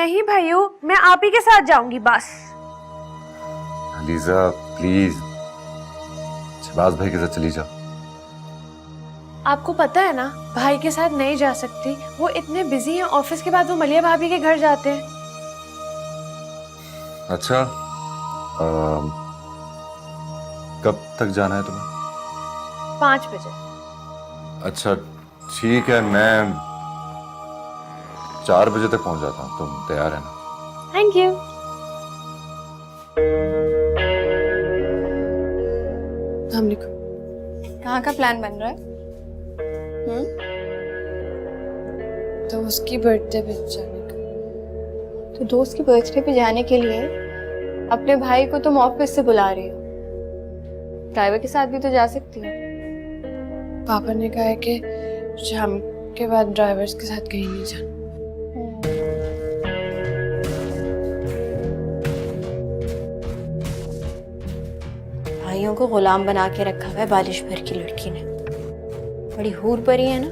नहीं भाइयों, मैं आप ही के साथ जाऊंगी बस। अलीजा प्लीज, शहबाज भाई के साथ चली जाओ। आपको पता है ना, भाई के साथ नहीं जा सकती, वो इतने बिजी हैं। ऑफिस के बाद वो मलिया भाभी के घर जाते हैं। अच्छा, कब तक जाना है तुम्हें? 5 बजे। अच्छा ठीक है, मैं 4 बजे तक पहुंच जाता हूँ, तुम तैयार है ना? Thank you. कहाँ का प्लान बन रहा है? तो उसकी बर्थडे पे जाने का। तो दोस्त की बर्थडे पे जाने के लिए अपने भाई को तुम ऑफिस से बुला रही हो, ड्राइवर के साथ भी तो जा सकती हो। पापा ने कहा है कि शाम के बाद ड्राइवर्स के साथ कहीं नहीं जाना। भाइयों को गुलाम बना के रखा हुआ है बालिश भर की लड़की ने। बड़ी हूर परी है ना,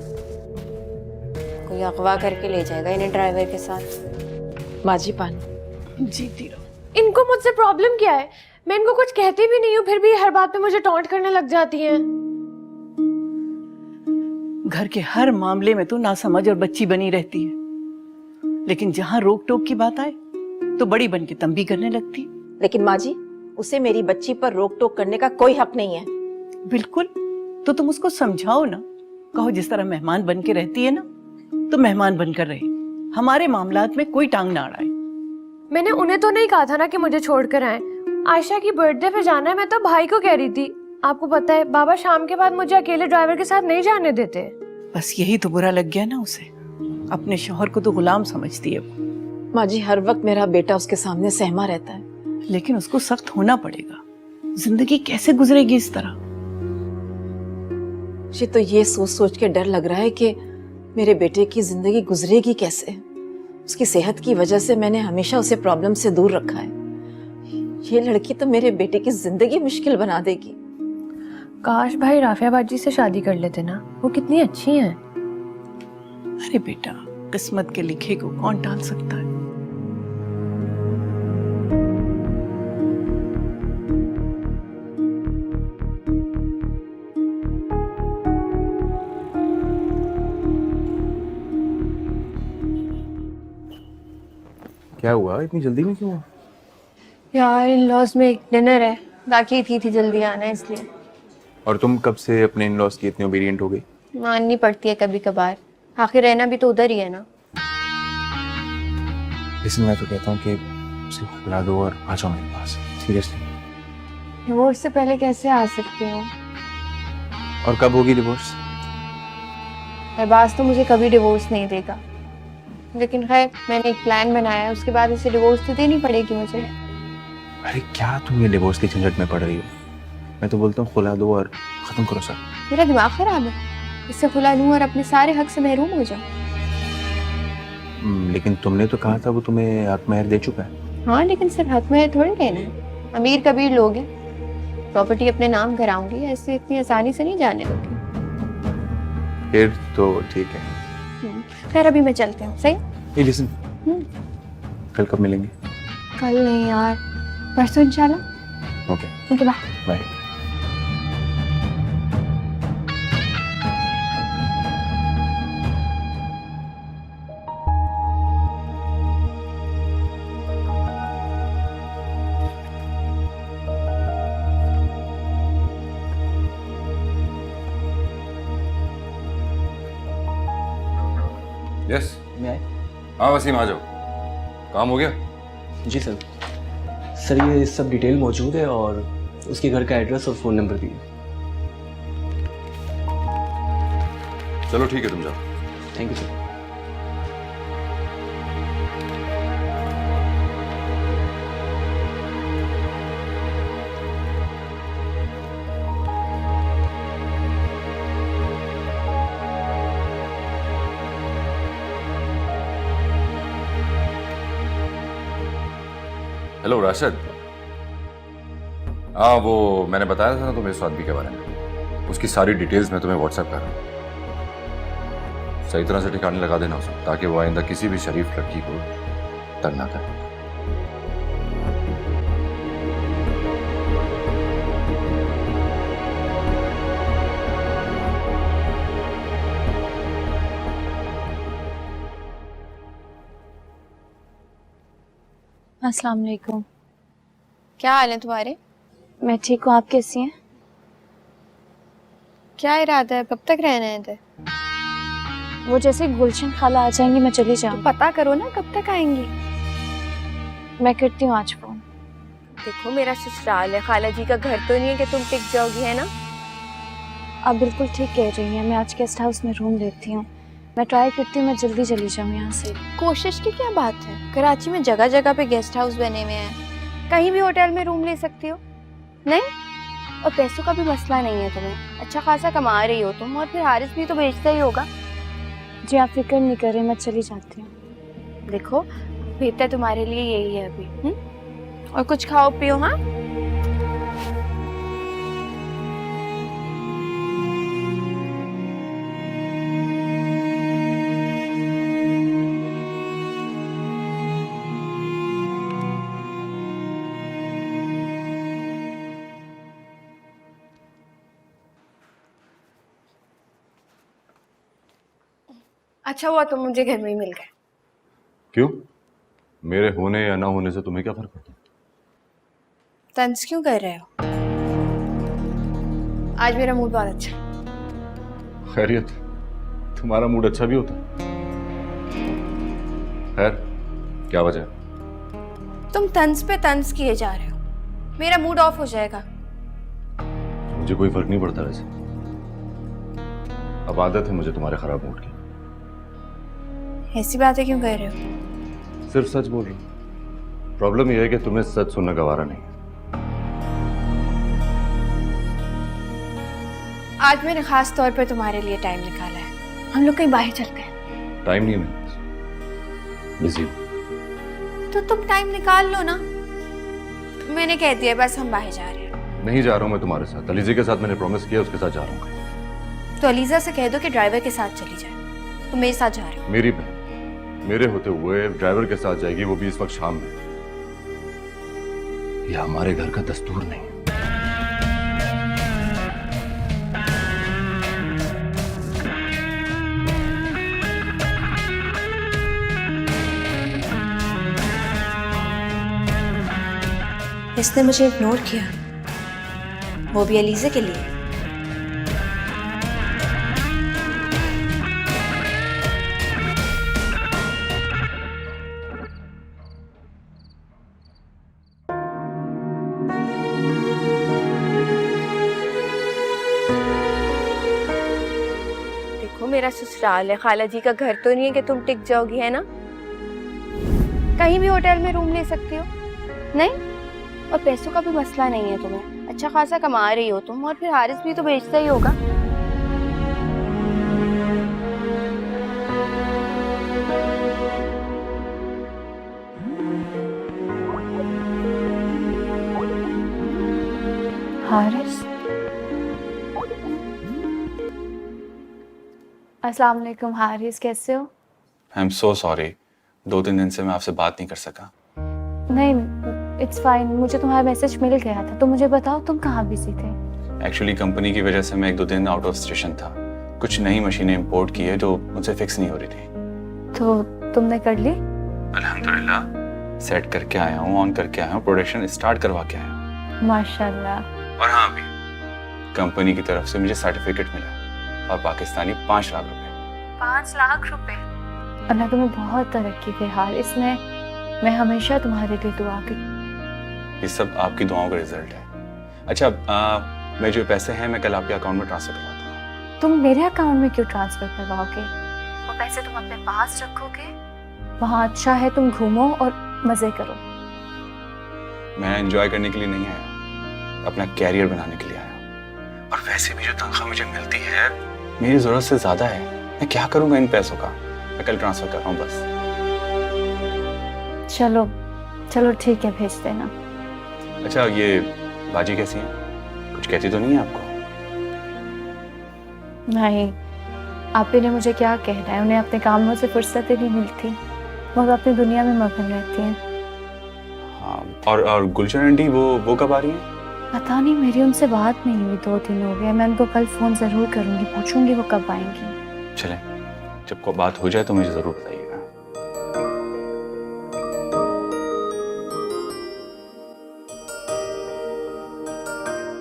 कोई अगवा करके ले जाएगा इन्हें ड्राइवर के साथ। माजी पानी जीती रहो। इनको मुझसे प्रॉब्लम क्या है? मैं इनको कुछ कहती भी नहीं हूँ, फिर भी हर बात पे मुझे टॉन्ट करने लग जाती हैं। घर के हर मामले में तो नासमझ और बच्ची बनी रहती है, लेकिन जहाँ रोक टोक की बात आए तो बड़ी बन के तंबी करने लगती है। लेकिन माँ जी, उसे मेरी बच्ची पर रोक टोक करने का कोई हक नहीं है। बिल्कुल, तो तुम उसको समझाओ ना, कहो जिस तरह मेहमान बन के रहती है ना, तो मेहमान बनकर रहे, हमारे मामलात में कोई टांग ना अड़ाए। मैंने उन्हें तो नहीं कहा था ना कि मुझे छोड़कर आए। आयशा की बर्थडे पे जाना है, मैं तो भाई को कह रही थी। आपको पता है बाबा शाम के बाद मुझे अकेले ड्राइवर के साथ नहीं जाने देते। बस यही तो बुरा लग गया ना उसे, अपने शौहर को तो गुलाम समझती है वो। माँ जी, हर वक्त मेरा बेटा उसके सामने सहमा रहता है। लेकिन उसको सख्त होना पड़ेगा, जिंदगी कैसे गुजरेगी इस तरह? मुझे तो ये सोच सोच के डर लग रहा है कि मेरे बेटे की जिंदगी गुजरेगी कैसे। उसकी सेहत की वजह से मैंने हमेशा उसे प्रॉब्लम से दूर रखा है। ये लड़की तो मेरे बेटे की जिंदगी मुश्किल बना देगी। काश भाई राफिया बाजी से शादी कर लेते ना, वो कितनी अच्छी हैं। अरे बेटा, किस्मत के लिखे को कौन टाल सकता है? क्या हुआ, इतनी जल्दी में क्यों? यार इन-लॉज में एक डिनर है, बाकी थी जल्दी आना इसलिए। और तुम कब से अपने इन-लॉज की इतनी ओबीडिएंट हो गई? माननी पड़ती है कभी कभार, आखिर रहना भी तो उधर ही है ना। इसलिए मैं तो कहता हूँ कि उसे बुला दो और आ जाओ मेरे पास, सीरियसली। डिवोर्स से पहले कैसे आ सकती हूँ? और कब होगी डिवोर्स? अरबाज तो मुझे कभी डिवोर्स नहीं देगा, लेकिन खैर मैंने एक प्लान बनाया है, उसके बाद इसे डिवोर्स तो देनी पड़ेगी मुझे। अरे क्या तुम ये डिवोर्स की झंझट में पड़ रही हो? मैं तो बोलता हूँ खुला दो और खत्म करो सब। मेरा दिमाग खराब है, इससे खुला लूं और अपने सारे हक से महरूम हो जाऊं। लेकिन तुमने तो कहा था वो तुम्हें हक महर दे चुका है। हाँ, लेकिन सिर्फ हक महर थोड़ी लेना है। अमीर कबीर लोग हैं, प्रॉपर्टी अपने नाम कराऊंगी, ऐसे इतनी आसानी से नहीं जाने दूंगी। फिर तो ठीक है। खैर अभी मैं चलती हूँ, सही? Hey, listen, कल कब मिलेंगे? कल नहीं यार, परसों इंशाल्लाह। Okay bye bye. यस, हाँ वसीम आ जाओ, काम हो गया? जी सर। सर ये सब डिटेल मौजूद है और उसके घर का एड्रेस और फ़ोन नंबर भी है। चलो ठीक है, तुम जाओ। Thank you sir. Hello Rashid. हाँ वो मैंने बताया था ना तुम्हें स्वाति के बारे में, उसकी सारी डिटेल्स मैं तुम्हें व्हाट्सएप कर रहा हूँ। सही तरह से ठिकाने लगा देना उसे, ताकि वो आइंदा किसी भी शरीफ लड़की को तंग ना कर। अस्सलाम वालेकुम। क्या हाल है तुम्हारे? मैं ठीक हूँ, आप कैसी हैं? क्या इरादा है, कब तक रहना है इधर? वो जैसे गुलशन खाला आ जाएंगी मैं चली जाऊँ। पता करो ना कब तक आएंगी। मैं करती हूँ आज फोन। देखो मेरा ससुराल है, खाला जी का घर तो नहीं है कि तुम टिक जाओगी, है ना? आप बिल्कुल ठीक कह रही हैं। मैं आज गेस्ट हाउस में रूम लेती हूँ। मैं ट्राई करती हूँ मैं जल्दी चली जाऊँ यहाँ से। कोशिश की क्या बात है, कराची में जगह जगह पे गेस्ट हाउस बने हुए हैं, कहीं भी होटल में रूम ले सकती हो। नहीं, और पैसों का भी मसला नहीं है तुम्हें, अच्छा खासा कमा रही हो तुम, और फिर हारिस भी तो बेचता ही होगा। जी आप फिक्र नहीं करें, मैं चली जाती हूँ। देखो बेहतर तुम्हारे लिए यही है अभी। और कुछ खाओ पियो। हाँ, अच्छा हुआ तुम मुझे घर में ही मिल गए। क्यों? मेरे होने या ना होने से तुम्हें क्या फर्क पड़ता है? तंज क्यों कर रहे हो? आज मेरा मूड बहुत अच्छा है। खैरियत? तुम्हारा मूड अच्छा भी होता है? खैर, क्या वजह है? तुम तंज पे तंज किए जा रहे हो, मेरा मूड ऑफ हो जाएगा। मुझे कोई फर्क नहीं पड़ता वैसे। अब आदत है मुझे तुम्हारे खराब मूड की। ऐसी बातें क्यों कर रहे हो? सिर्फ सच बोल रहा हूँ। प्रॉब्लम यह है कि तुम्हें सच सुनना गवारा नहीं। आज मैंने खास तौर पर तुम्हारे लिए टाइम निकाला है, हम लोग कहीं बाहर चलते हैं। टाइम नहीं है मेरे पास, बिजी हूँ। तो तुम टाइम निकाल लो ना। मैंने कह दिया बस हम बाहर जा रहे हैं। नहीं जा रहा हूँ मैं तुम्हारे साथ। अलीज़े के साथ मैंने प्रॉमिस किया, उसके साथ जा रहा हूँ। तो अलीजा से कह दो कि ड्राइवर के साथ चली जाए। तुम मेरे साथ जा रहे हो। मेरी बहन मेरे होते हुए ड्राइवर के साथ जाएगी, वो भी इस वक्त शाम में। यह हमारे घर का दस्तूर नहीं है। इसने मुझे इग्नोर किया, वो भी अलीजा के लिए। देखो मेरा ससुराल है, खाला जी का घर तो नहीं है कि तुम टिक जाओगी, है ना? कहीं भी होटल में रूम ले सकती हो। नहीं, और पैसों का भी मसला नहीं है तुम्हें, अच्छा खासा कमा रही हो तुम, और फिर हारिस भी तो बेचता ही होगा। हारिस, अस्सलाम वालेकुम। हारिस कैसे हो? आई एम सो सॉरी, 2-3 दिन से मैं आपसे बात नहीं कर सका। नहीं, इट्स फाइन। मुझे तुम्हारा मैसेज मिल गया था। तो मुझे बताओ तुम कहाँ बिजी थे? एक्चुअली कंपनी की वजह से मैं 1-2 दिन आउट ऑफ स्टेशन था। कुछ नई मशीनें इंपोर्ट की है जो मुझसे फिक्स नहीं हो रही थी। तो तुमने कर ली? अल्हम्दुलिल्लाह सेट करके आया हूँ, ऑन करके आया हूँ, प्रोडक्शन स्टार्ट करवा के आया हूँ। माशाल्लाह। और हाँ, अभी कंपनी की तरफ से मुझे सर्टिफिकेट मिला और पाकिस्तानी 5 लाख रुपए। 5 लाख रुपए? अल्लाह तुम्हें बहुत तरक्की दे हारिस। मैं हमेशा तुम्हारे लिए दुआ की। ये सब आपकी दुआओं का रिजल्ट है। अच्छा, मैं जो पैसे हैं मैं कल आपके अकाउंट में ट्रांसफर करवा दूंगा। तुम मेरे अकाउंट में क्यों ट्रांसफर करवाओगे? वो पैसे तुम अपने पास रखोगे? वहाँ अच्छा है, तुम घूमो और मजे करो। मैं एंजॉय करने के लिए नहीं आया, अपना कैरियर बनाने के लिए आया। और वैसे भी जो तनख्वाह मुझे मिलती है मेरी जरूरत से ज्यादा है। मैं क्या करूंगा इन पैसों का? मैं कल ट्रांसफर कर रहा हूँ बस। चलो चलो ठीक है, भेज देना। अच्छा, ये बाजी कैसी है? कुछ कहती तो नहीं है आपको? नहीं, आप ही ने मुझे क्या कहना है, उन्हें अपने कामों से फुर्सत ही नहीं मिलती। वो तो अपनी दुनिया में मगन रहती हैं। हाँ, और गुलशन आंटी वो कब आ रही हैं? पता नहीं, मेरी उनसे बात नहीं हुई, 2 दिन हो गए। मैं उनको कल फोन जरूर करूंगी, पूछूंगी वो कब आएंगी। चलें, जब कोई बात हो जाए तो मुझे जरूर बताइएगा।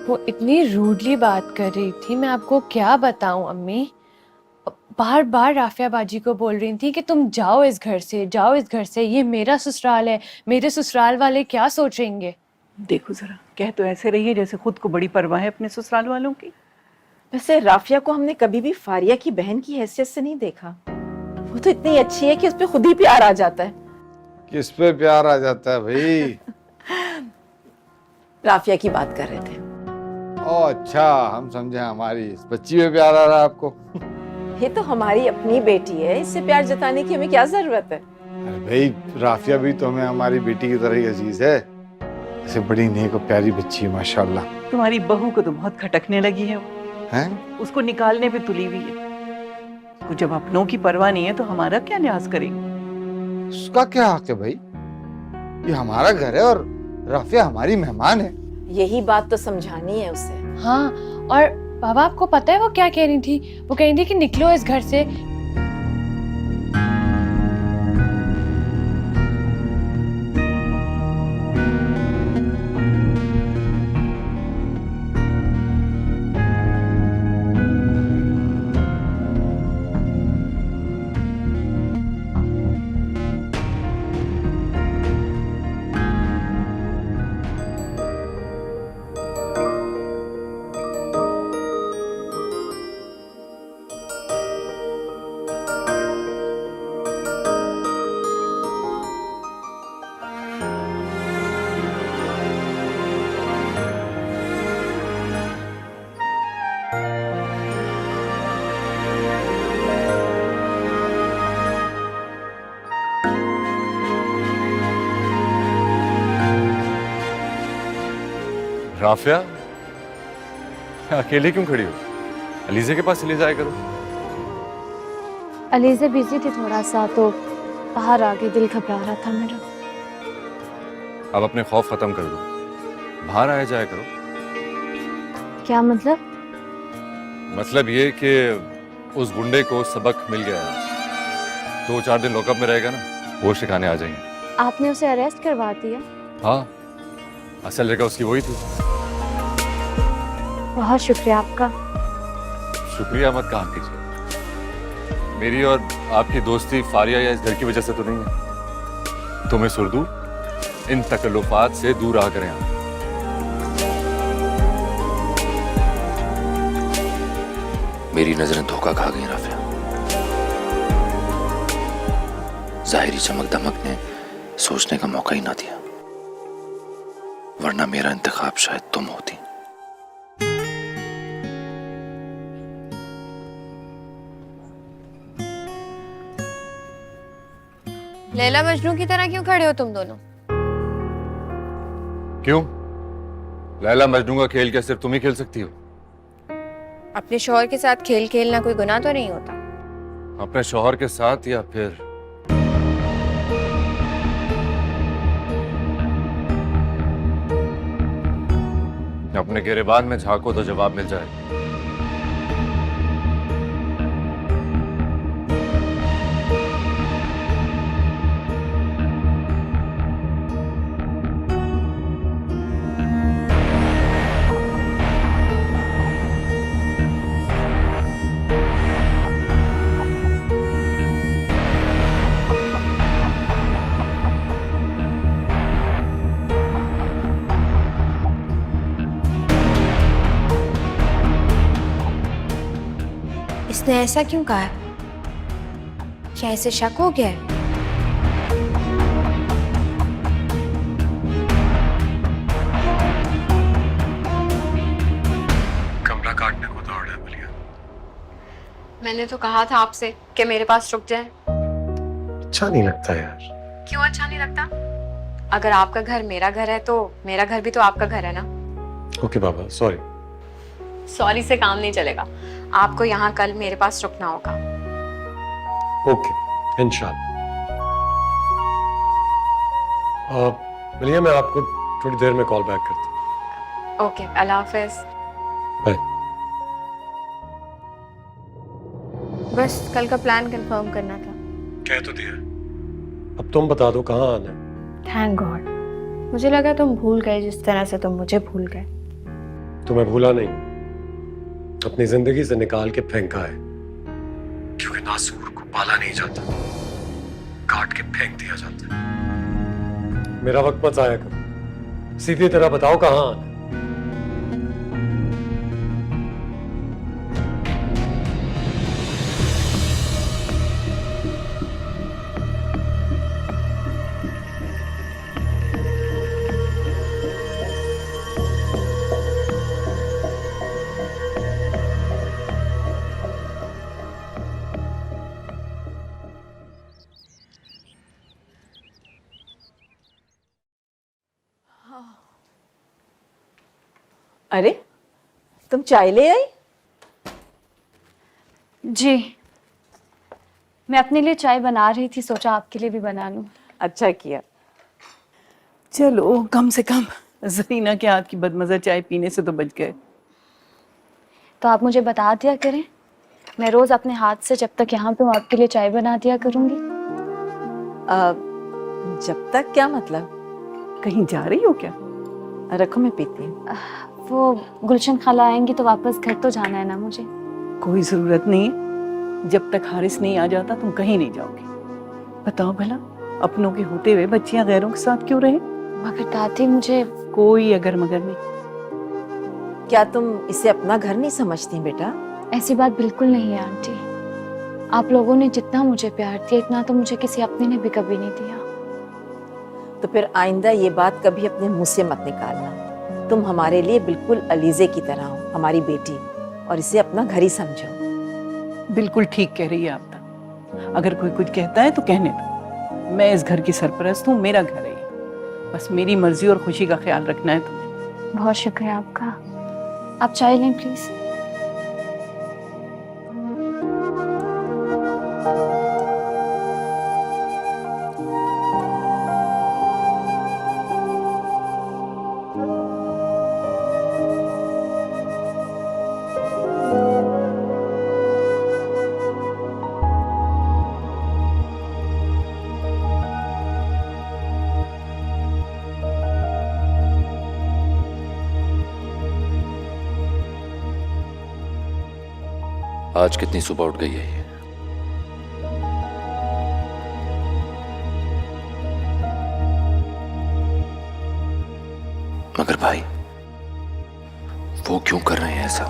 वो इतनी रूडली बात कर रही थी, मैं आपको क्या बताऊं अम्मी। बार बार राफिया बाजी को बोल रही थी कि तुम जाओ इस घर से, जाओ इस घर से, ये मेरा ससुराल है, मेरे ससुराल वाले क्या सोचेंगे। देखो जरा, कह तो ऐसे रही है जैसे खुद को बड़ी परवाह है अपने ससुराल वालों की। वैसे राफिया को हमने कभी भी फारिया की बहन की हैसियत से नहीं देखा। वो तो इतनी अच्छी है कि उस पे खुद ही प्यार आ जाता है। किस पे प्यार आ जाता है भाई? राफिया की बात कर रहे थे। ओ अच्छा, हम समझे हमारी इस बच्ची पे प्यार आ रहा है आपको। ये तो हमारी अपनी बेटी है, इससे प्यार जताने की हमें क्या जरूरत है। अरे भाई, राफिया भी तो हमें हमारी बेटी की तरह ही अजीज है। ऐसे बड़ी नेक और प्यारी बच्ची है माशाल्लाह। तुम्हारी बहू को तो बहुत खटकने लगी है वो, हैं? उसको निकालने पे तुली हुई है। उसको जब अपनों की परवाह नहीं है तो हमारा क्या लिहाज करेंगे? उसका क्या हक है भाई? ये हमारा घर है और राफिया हमारी मेहमान है। यही बात तो समझानी है उसे। हाँ, और बाबा आपको पता है वो क्या कह रही थी? वो कह रही थी कि निकलो इस घर से। राफिया, अकेले क्यों खड़ी हो? अलीज़े के पास चले जाया करो। अलीज़ा बिजी थी थोड़ा सा, तो बाहर आ गई, दिल घबरा रहा था मेरा। अब अपने खौफ खत्म कर दो, बाहर आया जाया करो। क्या मतलब? मतलब ये कि उस गुंडे को सबक मिल गया है। 2-4 दिन लॉकअप में रहेगा ना, वो शिकाने आ जाएंगे। आपने उसे अरेस्ट करवा दिया? हाँ, असल जगह उसकी वही थी। बहुत शुक्रिया आपका। शुक्रिया मत कहा कीजिए। मेरी और आपकी दोस्ती फारिया या इस घर की वजह से तो नहीं है। तुम्हें सुरदू इन तकल्लुफात से दूर रहा करें आप। मेरी नजरें धोखा खा गई राफिया। जाहिरी चमक दमक ने सोचने का मौका ही ना दिया, वरना मेरा इंतखाब शायद तुम होती। लैला मजनू की तरह क्यों खड़े हो तुम दोनों? क्यों? लैला मजनू का खेल क्या सिर्फ तुम ही खेल सकती हो? अपने शौहर के साथ खेल खेलना कोई गुनाह तो नहीं होता? अपने शौहर के साथ या फिर अपने गिरेबान में झांको तो जवाब मिल जाए। इसने ऐसा क्यों कहा? क्या इसे शक हो गया है? कमरा काटने को तो ऑर्डर मिल गया। मैंने तो कहा था आपसे कि मेरे पास रुक जाए। अच्छा नहीं लगता यार। क्यों अच्छा नहीं लगता? अगर आपका घर मेरा घर है तो मेरा घर भी तो आपका घर है ना। ओके बाबा, सॉरी। सॉरी से काम नहीं चलेगा। आपको यहाँ कल मेरे पास रुकना होगा। ओके, इंशाल्लाह। मिलिए, मैं आपको थोड़ी देर में कॉल बैक करता हूँ। ओके, अल्लाह हाफिज। बाय। बस कल का प्लान कंफर्म करना था। कह तो दिया, अब तुम बता दो कहाँ आना है। थैंक गॉड, मुझे लगा तुम भूल गए जिस तरह से तुम मुझे भूल गए। तुम्हें भूला नहीं, अपनी जिंदगी से निकाल के फेंका है, क्योंकि नासूर को पाला नहीं जाता, काट के फेंक दिया जाता है। मेरा वक्त मत आया करो, सीधी तरह बताओ कहाँ आना है। अरे, तुम चाय ले आई? जी, मैं अपने लिए चाय बना रही थी, सोचा आपके लिए भी बना लूं। अच्छा किया। चलो, कम से कम जरीना के हाथ की बदमजा चाय पीने से तो बच गए। तो आप मुझे बता दिया करें, मैं रोज अपने हाथ से जब तक यहाँ पे हूँ आपके लिए चाय बना दिया करूंगी। जब तक क्या मतलब? कहीं जा रही हो क्या? रखो, मैं पीती हूँ। वो गुलशन खाला आएंगी तो वापस घर तो जाना है ना मुझे। कोई जरूरत नहीं है, जब तक हारिस नहीं आ जाता तुम कहीं नहीं जाओगी। बताओ भला, अपनों के होते हुए बच्चियां गैरों के साथ क्यों रहे? मगर दादी, मुझे कोई अगर मगर नहीं। क्या तुम इसे अपना घर नहीं समझती बेटा? ऐसी बात बिल्कुल नहीं है आंटी। आप लोगों ने जितना मुझे प्यार दिया, इतना तो मुझे किसी अपने ने भी कभी नहीं दिया। तो फिर आइंदा ये बात कभी अपने मुंह से मत निकालना। तुम हमारे लिए बिल्कुल अलीजे की तरह हो, हमारी बेटी, और इसे अपना घर ही समझो। बिल्कुल ठीक कह रही है आपता। अगर कोई कुछ कहता है तो कहने दो। मैं इस घर की सरपरस्त हूँ, मेरा घर है ये। बस मेरी मर्जी और खुशी का ख्याल रखना है तुम्हें। बहुत शुक्रिया आपका। आप चाय लें प्लीज। आज कितनी सुबह उठ गई है ये? मगर भाई, वो क्यों कर रहे हैं ऐसा?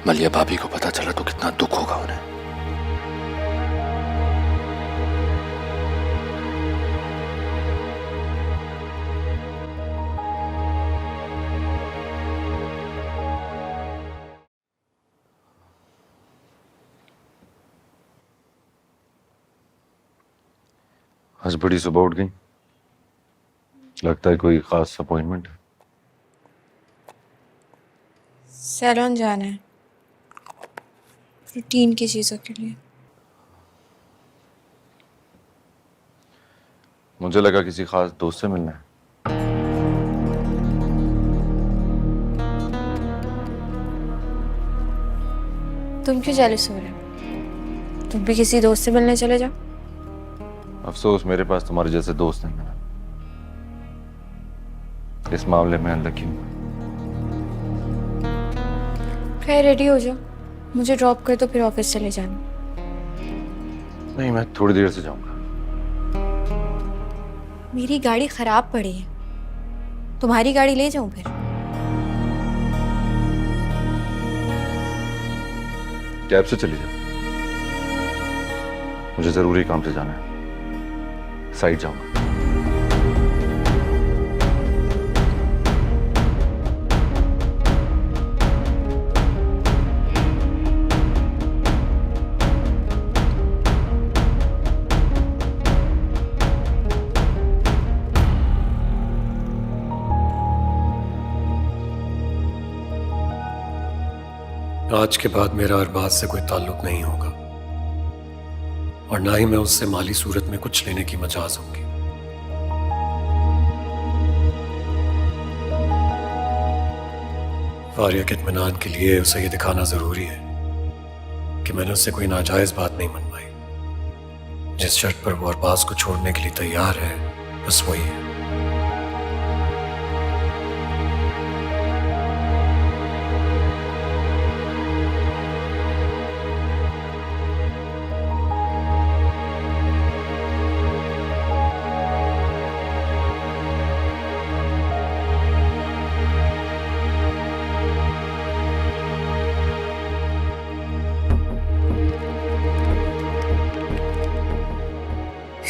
मलिया भाभी को पता चला तो कितना दुख होगा उन्हें। आज बड़ी सुबह उठ गई, लगता है कोई खास अपॉइंटमेंट है। सैलून जाना है, रूटीन की चीजों के लिए। मुझे लगा किसी खास दोस्त से मिलना है। तुम क्यों जेलस हो रहे हो? तुम भी किसी दोस्त से मिलने चले जाओ। अफसोस मेरे पास तुम्हारे जैसे दोस्त नहीं है। इस मामले में अनलकी हूं। खैर, रेडी हो जाओ, मुझे ड्रॉप कर दो, फिर ऑफिस चले जाना। नहीं, मैं थोड़ी देर से जाऊंगा। मेरी गाड़ी खराब पड़ी है, तुम्हारी गाड़ी ले जाऊं फिर? कैब से चली जाओ, मुझे जरूरी काम से जाना है। साइड जाऊंगा। आज के बाद मेरा अरबाज से कोई ताल्लुक नहीं होगा, और ना ही मैं उससे माली सूरत में कुछ लेने की मजाज होगी। फारिया के इत्मीनान के लिए उसे ये दिखाना जरूरी है कि मैंने उससे कोई नाजायज बात नहीं मनवाई। जिस शर्त पर वो अरबाज को छोड़ने के लिए तैयार है बस वही है।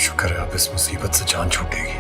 शुक्र है अब इस मुसीबत से जान छूटेगी।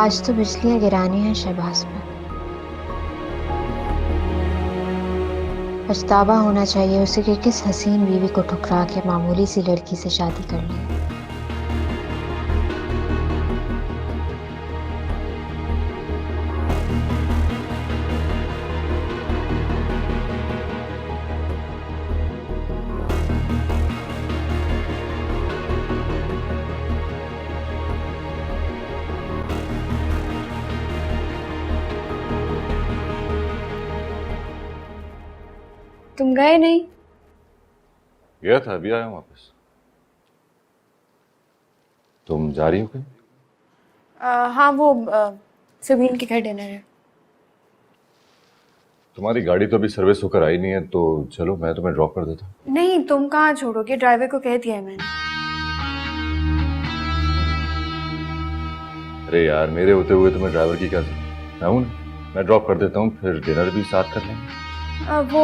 आज तो बिजलियां गिरानी है शहबाज पर। पछतावा होना चाहिए उसे कि किस हसीन बीवी को ठुकरा के मामूली सी लड़की से शादी कर ली। तुम गए नहीं? गया था, अभी आया हूं वापस। तुम जा रही हो कहीं? हाँ, वो सबीन के घर डिनर है। तुम्हारी गाड़ी तो अभी सर्विस होकर आई नहीं है, तो चलो मैं तुम्हें ड्रॉप कर देता हूँ। नहीं, तुम कहाँ छोड़ोगे? ड्राइवर को कह दिया है मैंने। अरे यार, मेरे होते हुए तुम्हें ड्राइवर की क्या जरूरत? मैं हूं ना, मैं ड्रॉप कर देता हूँ, फिर डिनर भी साथ कर लेंगे। वो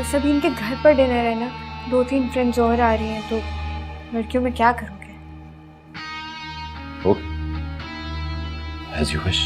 सबीन के घर पर डिनर है ना, 2-3 फ्रेंड्स और आ रही हैं, तो लड़कियों में क्या करोगे? Okay, as you wish.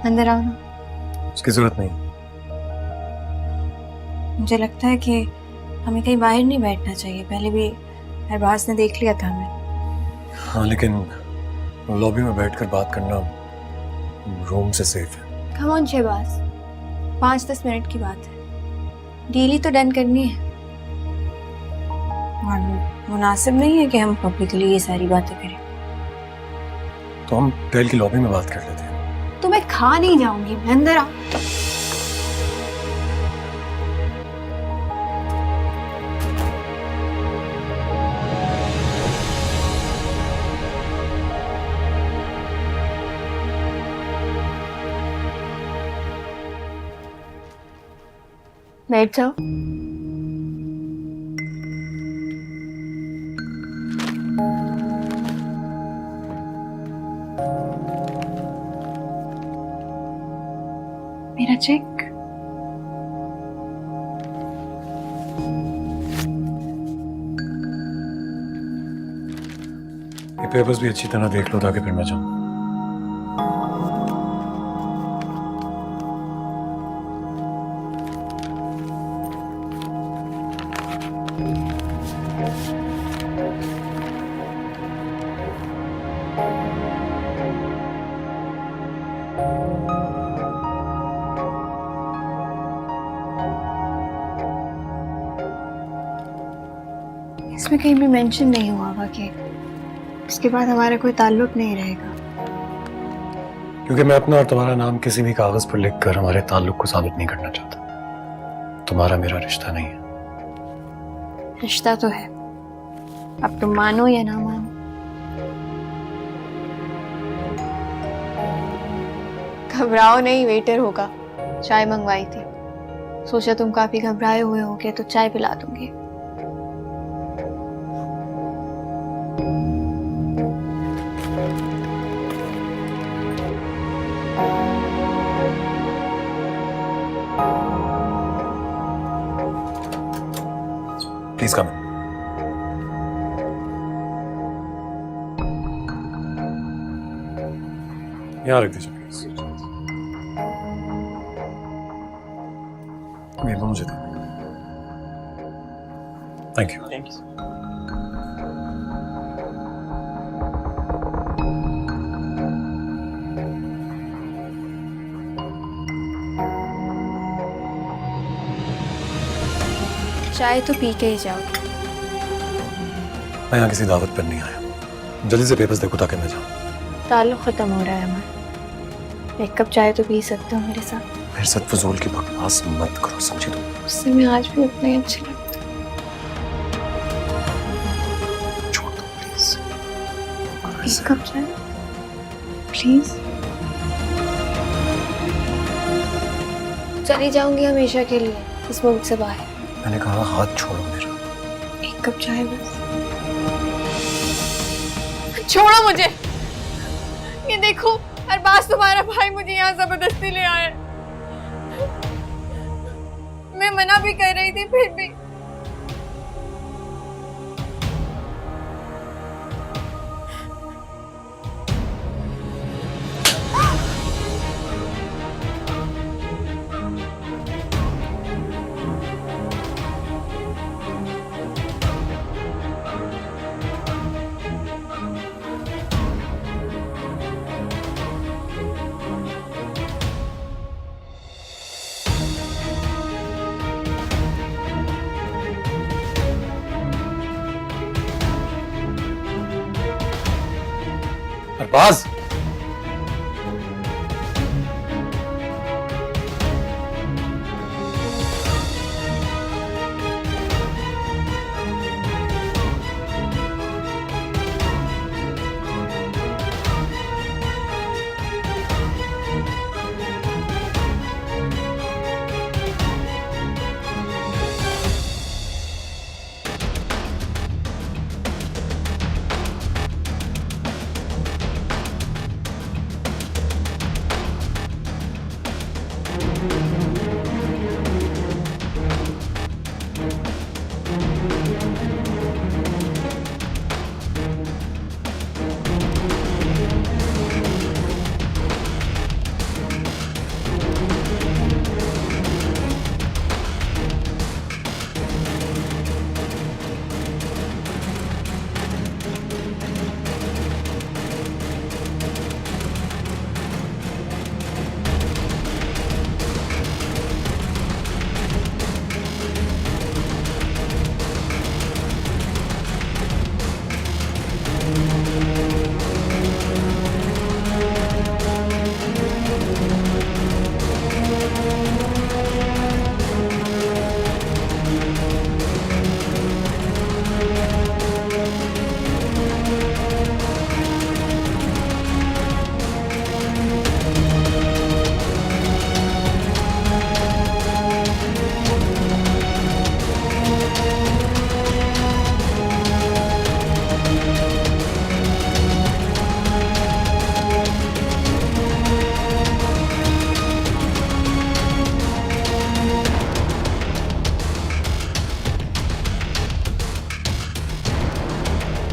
अंदर आओ ना। उसकी जरूरत नहीं। मुझे लगता है कि हमें कहीं बाहर नहीं बैठना चाहिए। पहले भी अरबाज ने देख लिया था हमें। हाँ, लेकिन लॉबी में बैठकर बात करना रूम से सेफ है। कम ऑन शहबाज, 5-10 मिनट की बात है। डील तो डन करनी है और मुनासिब नहीं है कि हम पब्लिकली ये सारी बातें करें। तो हम होटल की लॉबी में बात कर लेते हैं। तो मैं खा नहीं जाऊंगी, अंदर आओ। बैठ जाओ। मेरा चेक। ये पेपर्स भी अच्छी तरह देख लो ताकि फिर मैं जाऊं। इसमें कहीं भी मेंशन नहीं हुआ हुआ कि इसके बाद हमारा कोई ताल्लुक नहीं रहेगा। क्योंकि मैं अपना और तुम्हारा नाम किसी भी कागज पर लिखकर हमारे ताल्लुक को साबित नहीं करना चाहता। तुम्हारा मेरा रिश्ता नहीं है। रिश्ता तो है, अब तुम मानो या ना मानो। घबराओ नहीं, वेटर होगा। चाय मंगवाई थी, सोचा तुम काफी घबराए हुए होगे तो चाय पिला दूंगी। प्लीज कम इन। यहाँ रख दीजिए प्लीज। ये लो मुझे दो। Thank you. चाय तो पी के ही जाओ। मैं यहाँ किसी दावत पर नहीं आया। जल्दी से पेपर्स देखो ताकि मैं जाऊँ। ताल्लुक खत्म हो रहा है हमारा। एक कप चाय तो पी सकते हो मेरे साथ। मेरे साथ फजूल की बकवास मत करो, समझे तुम? उससे मैं आज भी उतना ही अच्छी लगती छोड़ दो प्लीज। हूँ। एक कप चाय प्लीज। चली जाऊंगी हमेशा के लिए इस मुल्क से बाहर। मैंने कहा हाथ छोड़ो मेरा। एक कप चाय बस। छोड़ो मुझे। ये देखो, अरबाज तुम्हारा भाई मुझे यहाँ जबरदस्ती ले आया। मैं मना भी कर रही थी फिर भी। अरबाज,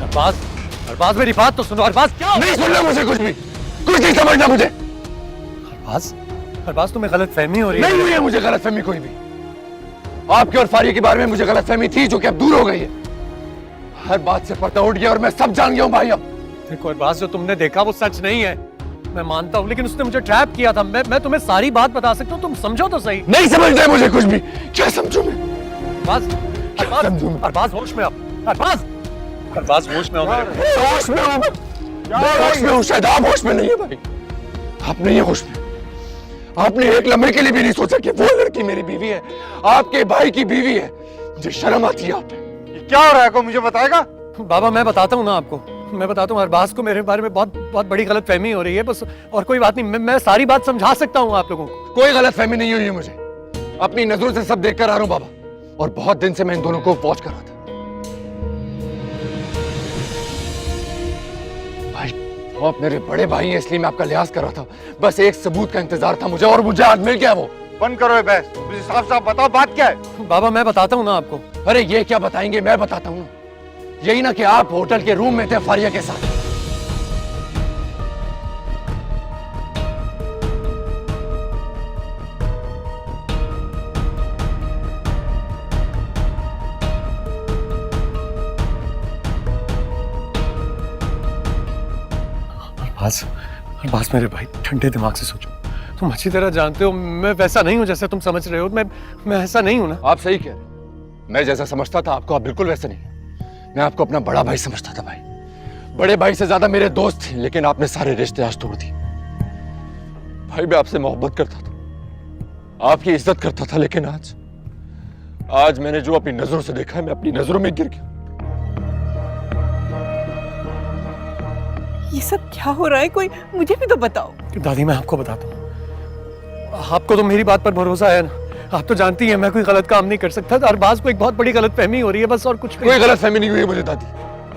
अरबाज मेरी बात तो सुनो। अरबाज क्या नहीं सुनना मुझे कुछ नहीं समझना मुझे। अरबाज तुम्हें गलत फहमी हो रही है। नहीं हुई है मुझे गलत फहमी कोई भी। आपके और फारिया के बारे में मुझे गलत फहमी थी जो कि अब दूर हो गई है। हर बात से पर्दा उठ गया और मैं सब जान गया हूँ भाई। अब देखो अरबाज, जो तुमने देखा वो सच नहीं है, मैं मानता हूँ, लेकिन उसने मुझे ट्रैप किया था। मैं तुम्हें सारी बात बता सकता हूँ, तुम समझो तो सही। नहीं समझना है मुझे कुछ भी। क्या समझू मैं? अरबाज होश में आओ। अरबाज होश में आओ। होश में हूँ मैं होश में हूँ, शायद आप होश में नहीं है भाई। आप नहीं है होश में। आपने एक लम्हे के लिए भी नहीं सोचा कि वो लड़की मेरी बीवी है, आपके भाई की बीवी है। मुझे शर्म आती है आप पे। क्या हो रहा है, को मुझे बताएगा? बाबा मैं बताता हूँ ना आपको, मैं बताता हूँ। अरबाज को मेरे बारे में बहुत बड़ी गलत फहमी हो रही है बस, और कोई बात नहीं। मैं सारी बात समझा सकता हूँ आप लोगों को। कोई गलत फहमी नहीं हुई है मुझे। अपनी नजरों से सब देख कर आ रहा हूँ बाबा, और बहुत दिन से मैं इन दोनों को वॉच कर रहा था। भाई आप मेरे बड़े भाई हैं, इसलिए मैं आपका लिहाज कर रहा था। बस एक सबूत का इंतजार था मुझे, और मुझे आज मिल गया वो। बंद करो ये बहस, मुझे साफ साफ बताओ बात क्या है। बाबा मैं बताता हूँ ना आपको। अरे ये क्या बताएंगे, मैं बताता हूँ। यही ना कि आप होटल के रूम में थे फारिया के साथ। अरबाज मेरे भाई, ठंडे दिमाग से सोचो। तुम अच्छी तरह जानते हो मैं वैसा नहीं हूँ जैसा तुम समझ रहे हो। मैं ऐसा नहीं हूँ ना। आप सही कह रहे हैं। मैं जैसा समझता था आपको, आप बिल्कुल वैसे नहीं। मैं आपको अपना बड़ा भाई समझता था भाई। बड़े भाई से ज्यादा मेरे दोस्त थे, लेकिन आपने सारे रिश्ते आज तोड़ दिए। भाई मैं आपसे मोहब्बत करता था, आपकी इज्जत करता था, लेकिन आज मैंने जो अपनी नजरों से देखा है, मैं अपनी नजरों में गिर गया। ये सब क्या हो रहा है, कोई मुझे भी तो बताओ। दादी मैं आपको बताता हूँ, आपको तो मेरी बात पर भरोसा है ना। आप तो जानती हैं मैं कोई गलत काम नहीं कर सकता। अरबाज को एक बहुत बड़ी गलत फहमी हो रही है बस, और कुछ कोई गलत फहमी नहीं हुई है मुझे दादी।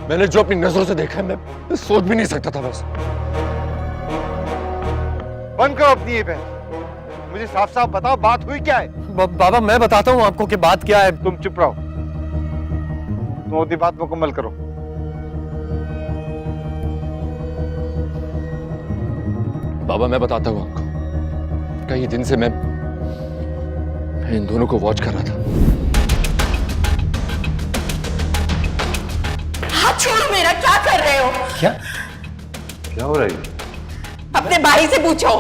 मैंने जो अपनी नजरों से देखा है, मैं सोच भी नहीं सकता था। बस बंद करो अपनी ये बहस, मुझे साफ साफ बताओ बात हुई क्या है। बाबा मैं बताता हूँ आपको कि बात क्या है। तुम चुप रहो, तुम अपनी बात मुकम्मल करो। बाबा मैं बताता हूँ आपको, कई दिन से मैं इन दोनों को वॉच कर रहा था। हाथ छोड़ो मेरा, क्या कर रहे हो? क्या हो रहा है? अपने भाई से पूछो।